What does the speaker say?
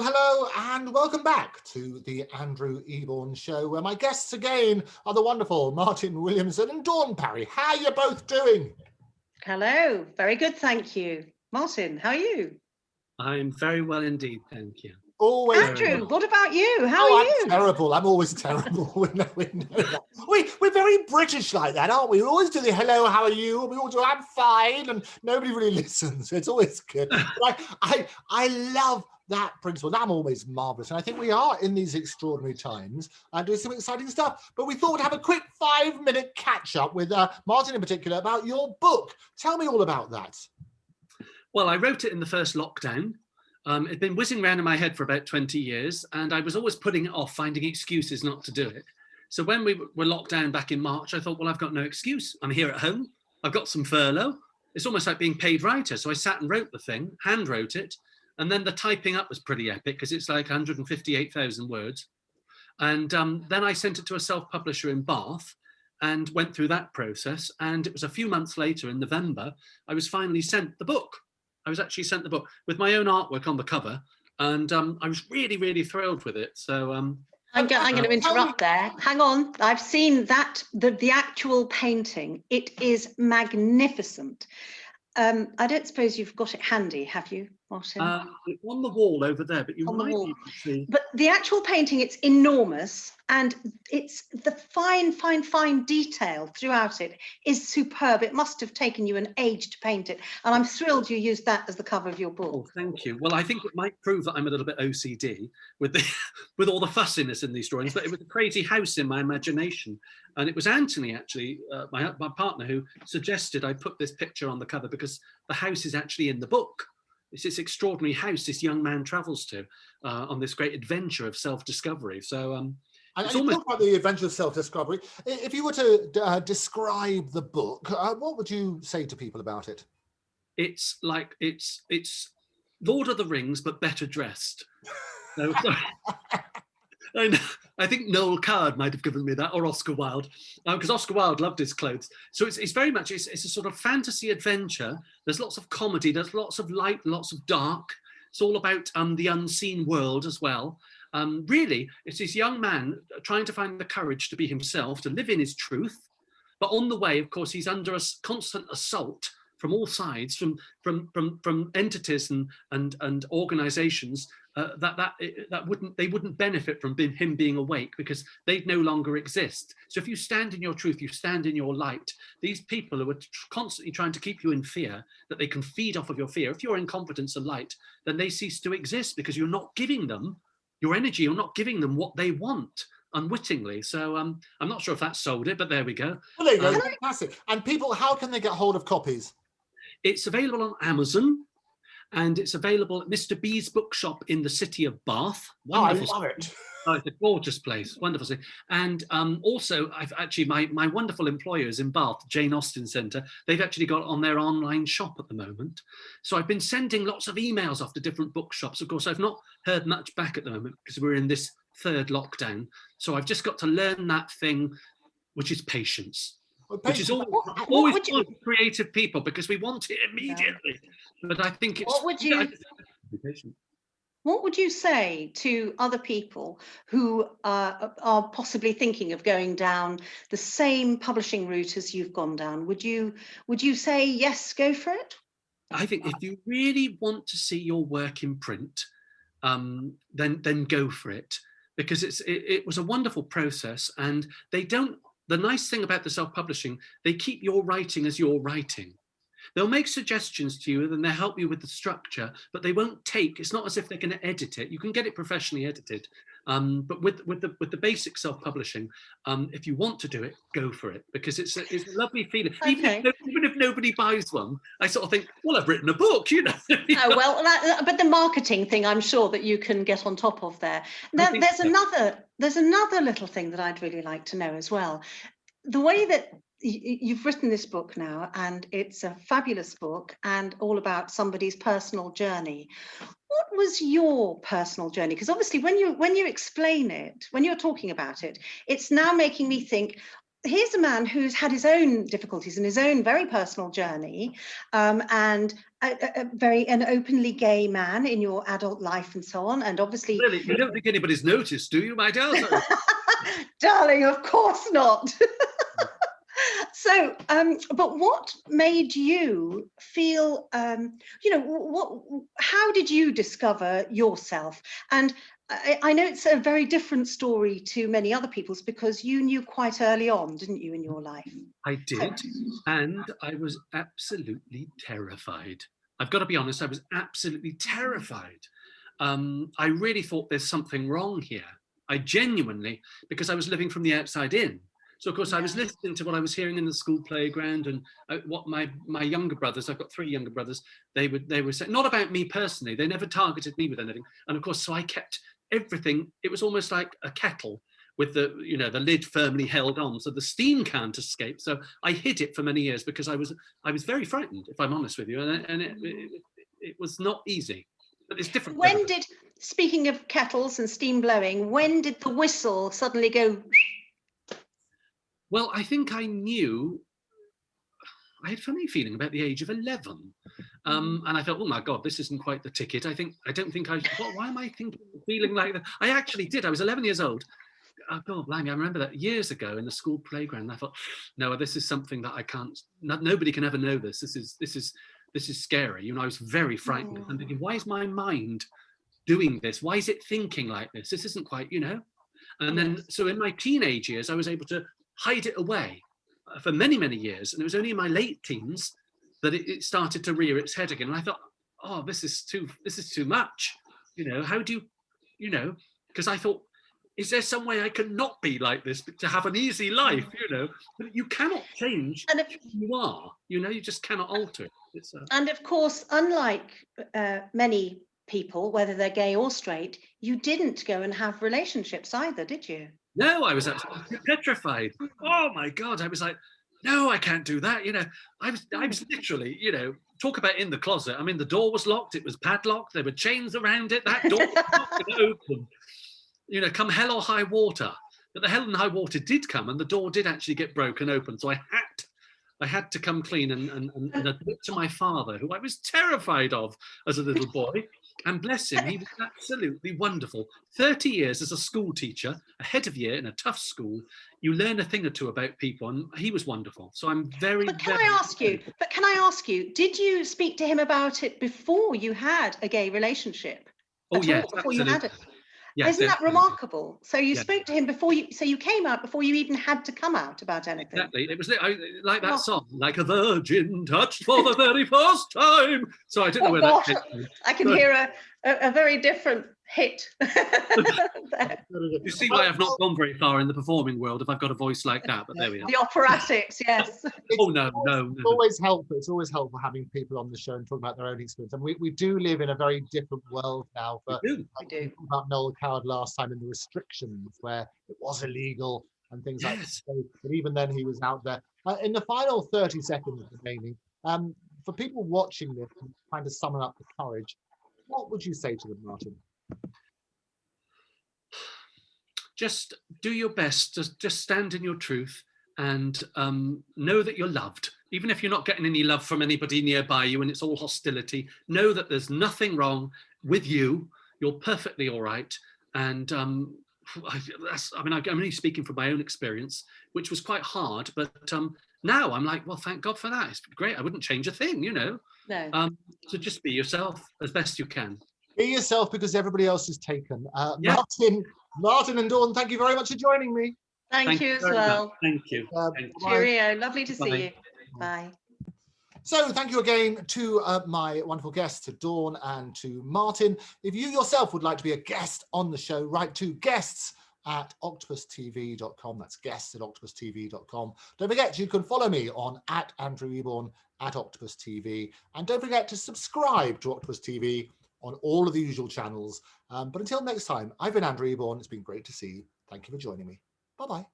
Well, hello and welcome back to the Andrew Eborn Show, where my guests again are the wonderful Martin Williamson and Dawn Parry. How are you both doing? Hello, very good, thank you. Martin, how are you? I'm very well indeed, thank you. Always. Andrew, what about you? How are I'm you? terrible. I'm always terrible. we know that. We're very British like that, aren't we? We always do the hello, how are you? And we all do I'm fine, and nobody really listens. It's always good. But I love that principle. I'm always marvellous. And I think we are in these extraordinary times doing some exciting stuff. But we thought we'd have a quick 5-minute catch up with Martin in particular about your book. Tell me all about that. Well, I wrote it in the first lockdown. It'd been whizzing around in my head for about 20 years, and I was always putting it off, finding excuses not to do it. So when we were locked down back in March, I thought, well, I've got no excuse. I'm here at home. I've got some furlough. It's almost like being paid writer. So I sat and wrote the thing, hand wrote it. And then the typing up was pretty epic because it's like 158,000 words. And then I sent it to a self-publisher in Bath and went through that process. And it was a few months later in November, I was finally sent the book. I was actually sent the book with my own artwork on the cover. And I was really, really thrilled with it. So I'm going to interrupt there. Hang on. I've seen that, the actual painting. It is magnificent. I don't suppose you've got it handy, have you, Martin? On the wall over there, but you might be able to see. But the actual painting, it's enormous, and it's the fine detail throughout it is superb. It must have taken you an age to paint it, and I'm thrilled you used that as the cover of your book. Oh, thank you. Well, I think it might prove that I'm a little bit OCD with with all the fussiness in these drawings, but it was a crazy house in my imagination. And it was Anthony, actually, my partner, who suggested I put this picture on the cover because the house is actually in the book. It's this extraordinary house this young man travels to on this great adventure of self-discovery. So and you talk about the adventure of self-discovery. If you were to describe the book, what would you say to people about it? It's like it's Lord of the Rings, but better dressed. No, sorry. I think Noel Coward might have given me that, or Oscar Wilde, because Oscar Wilde loved his clothes. So it's very much, it's a sort of fantasy adventure. There's lots of comedy, there's lots of light, lots of dark. It's all about the unseen world as well. Really, it's this young man trying to find the courage to be himself, to live in his truth. But on the way, of course, he's under a constant assault from all sides, from entities and organisations that wouldn't benefit from him being awake because they'd no longer exist. So if you stand in your truth, you stand in your light. These people who are constantly trying to keep you in fear, that they can feed off of your fear. If you're in competence and light, then they cease to exist because you're not giving them your energy. You're not giving them what they want unwittingly. So I'm not sure if that sold it, but there we go. Well, there you go. Fantastic. And people, how can they get hold of copies? It's available on Amazon, and it's available at Mr. B's bookshop in the city of Bath. Wonderful. Oh, I love it. Oh, it's a gorgeous place, wonderful city. And also, I've actually, my wonderful employers in Bath, Jane Austen Centre, they've actually got it on their online shop at the moment. So I've been sending lots of emails off to different bookshops. Of course, I've not heard much back at the moment because we're in this third lockdown. So I've just got to learn that thing, which is patience. Which is always creative people because we want it immediately. Yeah. But I think it's... What would you say to other people who are possibly thinking of going down the same publishing route as you've gone down? Would you say, yes, go for it? I think if you really want to see your work in print, then go for it. Because it was a wonderful process, and they don't... The nice thing about the self-publishing, they keep your writing as your writing. They'll make suggestions to you and they'll help you with the structure, but they won't it's not as if they're going to edit it. You can get it professionally edited. But with the basic self-publishing, if you want to do it, go for it, because it's a lovely feeling. Okay. Even if nobody buys one, I sort of think, well, I've written a book, you know. Oh, well, but the marketing thing, I'm sure that you can get on top of there. Now, there's another little thing that I'd really like to know as well. The way that you've written this book now, and it's a fabulous book and all about somebody's personal journey. What was your personal journey? Because obviously when you explain it, when you're talking about it, it's now making me think, here's a man who's had his own difficulties and his own very personal journey, and an openly gay man in your adult life and so on, and obviously... Really, you don't think anybody's noticed, do you, my dear? Darling, of course not. So, but what made you feel, how did you discover yourself? And I know it's a very different story to many other people's, because you knew quite early on, didn't you, in your life? I did, and I was absolutely terrified. I've got to be honest, I was absolutely terrified. I really thought there's something wrong here. I genuinely, because I was living from the outside in. So, of course, I was listening to what I was hearing in the school playground, and what my younger brothers, I've got 3 younger brothers, they were saying, not about me personally, they never targeted me with anything. And of course, so I kept everything, it was almost like a kettle with the lid firmly held on, so the steam can't escape. So I hid it for many years because I was very frightened, if I'm honest with you, and it was not easy. But it's different. Speaking of kettles and steam blowing, when did the whistle suddenly go? Well, I think I knew, I had a funny feeling about the age of 11. And I thought, oh my God, this isn't quite the ticket. Why am I feeling like that? I actually did. I was 11 years old. Oh God, blimey, I remember that years ago in the school playground. And I thought, no, this is something that I can't, nobody can ever know this. This is scary. I was very frightened. I'm thinking, why is my mind doing this? Why is it thinking like this? This isn't quite, And then, so in my teenage years, I was able to hide it away for many, many years. And it was only in my late teens that it started to rear its head again. And I thought, oh, this is too much. How do you, because I thought, is there some way I can not be like this, but to have an easy life, But you cannot change who you are, you just cannot alter it. And of course, unlike many people, whether they're gay or straight, you didn't go and have relationships either, did you? No, I was absolutely petrified. Oh my God, I was like, no, I can't do that. I was literally, talk about in the closet. I mean, the door was locked, it was padlocked, there were chains around it, that door was not going to open. Come hell or high water. But the hell and high water did come, and the door did actually get broken open. So I had to come clean and admit to my father, who I was terrified of as a little boy. And bless him, he was absolutely wonderful. 30 years as a school teacher, a head of year in a tough school, you learn a thing or two about people, and he was wonderful. So I'm very, can I ask you, did you speak to him about it before you had a gay relationship? Oh, yes, before you had it? Yes, isn't that remarkable? So you spoke to him before you came out, before you even had to come out about anything. Exactly. It was like that song, like a virgin touched for the very first time. So I don't know where that came from. I can hear a very different hit. You see why I've not gone very far in the performing world if I've got a voice like that, but there we are. The operatics, yes. No. It's always helpful. It's always helpful having people on the show and talking about their own experience. And we do live in a very different world now. We do. About Noel Coward last time and the restrictions where it was illegal and things like that. So, but even then he was out there. In the final 30 seconds remaining, for people watching this and trying to summon up the courage, what would you say to them, Martin? Just do your best. Just stand in your truth and know that you're loved. Even if you're not getting any love from anybody nearby you and it's all hostility, know that there's nothing wrong with you. You're perfectly all right. And I'm only speaking from my own experience, which was quite hard. But now I'm like, well, thank God for that. It's great. I wouldn't change a thing, No. So just be yourself as best you can. Be yourself because everybody else is taken. Yeah. Martin and Dawn, thank you very much for joining me. Thank you as well. Much. Thank you. Cheerio. Lovely to see you. Bye. So thank you again to my wonderful guests, to Dawn and to Martin. If you yourself would like to be a guest on the show, write to guests@octopustv.com. That's guests@octopustv.com. Don't forget, you can follow me on @Andrew Eborn @OctopusTV. And don't forget to subscribe to Octopus TV on all of the usual channels. But until next time, I've been Andrew Eborn. It's been great to see you. Thank you for joining me. Bye-bye.